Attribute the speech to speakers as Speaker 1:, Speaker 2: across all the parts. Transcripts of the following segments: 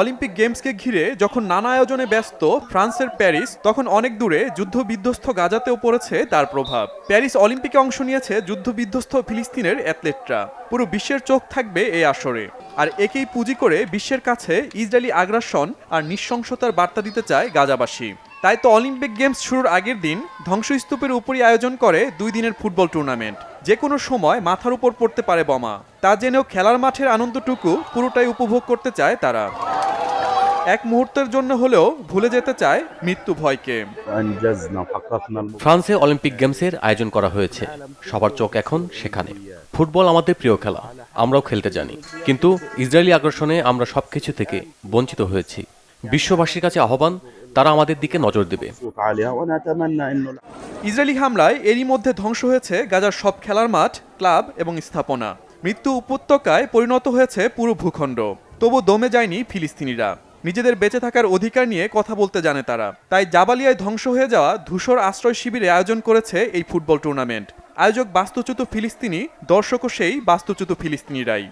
Speaker 1: Olympic গেমসকে ঘিরে যখন নানা আয়োজনে ব্যস্ত ফ্রান্সের প্যারিস, তখন অনেক দূরে যুদ্ধবিধ্বস্ত গাজাতেও পড়েছে তার প্রভাব। প্যারিস অলিম্পিকে অংশ নিয়েছে যুদ্ধবিধ্বস্ত ফিলিস্তিনের অ্যাথলেটরা। পুরো বিশ্বের চোখ থাকবে এই আসরে। আর একেই পুঁজি করে বিশ্বের কাছে ইসরায়েলি আগ্রাসন আর নৃশংসতার বার্তা দিতে চায় গাজাবাসী। তাই তো অলিম্পিক গেমস শুরুর আগের দিন ধ্বংসস্তূপের উপরই আয়োজন করে 2 দিনের ফুটবল টুর্নামেন্ট। যে কোনো সময় মাথার উপর পড়তে পারে বোমা, তা জেনেও খেলার মাঠের আনন্দটুকু পুরোটাই উপভোগ করতে চায় তারা। এক মুহূর্তের জন্য হলেও ভুলে যেতে চায় মৃত্যু ভয়কে।
Speaker 2: ফ্রান্সে অলিম্পিক গেমসের আয়োজন করা হয়েছে, সবার চোখ এখন সেখানে। ফুটবল আমাদের প্রিয় খেলা, আমরাও খেলতে জানি, কিন্তু ইসরায়েলি আগ্রাসনে আমরা সবকিছু থেকে বঞ্চিত হয়েছি। বিশ্ববাসীর কাছে আহ্বান, তারা আমাদের দিকে নজর দেবে।
Speaker 1: ইসরায়েলি হামলায় এরই মধ্যে ধ্বংস হয়েছে গাজার সব খেলার মাঠ, ক্লাব এবং স্থাপনা। মৃত্যু উপত্যকায় পরিণত হয়েছে পুরো ভূখণ্ড। তবু দমে যায়নি ফিলিস্তিনিরা। নিজেদের বেঁচে থাকার অধিকার নিয়ে কথা বলতে জানে তারা। তাই জাবালিয়ায় ধ্বংস হয়ে যাওয়া ধূসর আশ্রয় শিবিরে আয়োজন করেছে এই ফুটবল টুর্নামেন্ট। আয়োজক বাস্তুচ্যুত ফিলিস্তিনি, দর্শকও সেই বাস্তুচ্যুত ফিলিস্তিনিরাই।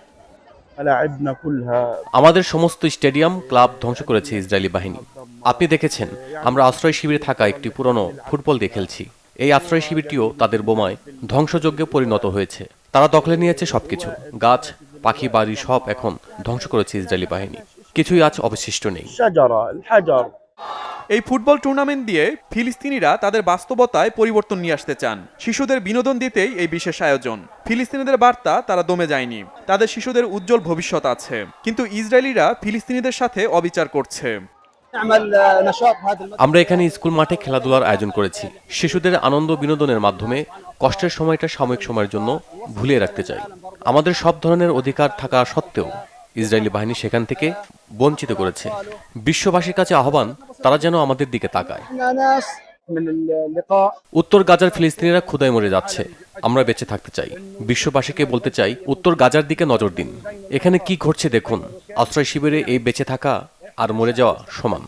Speaker 2: আমাদের সমস্ত স্টেডিয়াম, ক্লাব ধ্বংস করেছে ইসরায়েলি বাহিনী। আপনি দেখেছেন, আমরা আশ্রয় শিবিরে থাকা একটি পুরনো ফুটবল দিয়ে খেলছি। এই আশ্রয় শিবিরটিও তাদের বোমায় ধ্বংসযজ্ঞে পরিণত হয়েছে। তারা দখলে নিয়েছে সবকিছু, গাছ, পাখি, বাড়ি সব এখন ধ্বংস করেছে ইসরায়েলি বাহিনী। কিছুই আজ অবশিষ্ট নেই।
Speaker 1: এই ফুটবল টুর্নামেন্ট দিয়ে ফিলিস্তিনিরা তাদের বাস্তবতায় পরিবর্তন নিয়ে আসতে চান। শিশুদের বিনোদন দিতেই এই বিশেষ আয়োজন। ফিলিস্তিনিদের বার্তা, তারা দমে যায়নি, তাদের শিশুদের উজ্জ্বল ভবিষ্যৎ আছে। কিন্তু ইসরায়েলিরা ফিলিস্তিনিদের সাথে অবিচার করছে।
Speaker 2: আমরা এখানে স্কুল মাঠে খেলাধুলার আয়োজন করেছি। শিশুদের আনন্দ বিনোদনের মাধ্যমে কষ্টের সময়টা সাময়িক সময়ের জন্য ভুলিয়ে রাখতে চাই। আমাদের সব ধরনের অধিকার থাকা সত্ত্বেও ইসরায়েলি বাহিনী সেখান থেকে বঞ্চিত করেছে। বিশ্ববাসীর কাছে আহ্বান, তারা যেন আমাদের দিকে তাকায়। উত্তর গাজার ফিলিস্তিনিরা ক্ষুধায় মরে যাচ্ছে, আমরা বেঁচে থাকতে চাই। বিশ্ববাসীকে বলতে চাই, উত্তর গাজার দিকে নজর দিন। এখানে কি ঘটছে দেখুন। আশ্রয় শিবিরে এই বেঁচে থাকা আর মরে যাওয়া সমান।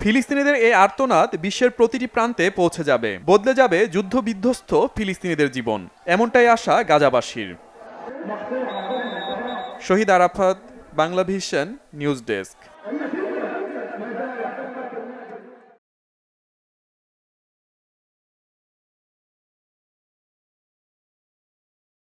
Speaker 1: ফিলিস্তিনিদের এই আর্তনাদ বিশ্বের প্রতিটি প্রান্তে পৌঁছে যাবে, বদলে যাবে যুদ্ধবিধ্বস্ত ফিলিস্তিনিদের জীবন। এমনটাই আশা গাজাবাসীর। Shahid Arafat, Bangla vision news desk.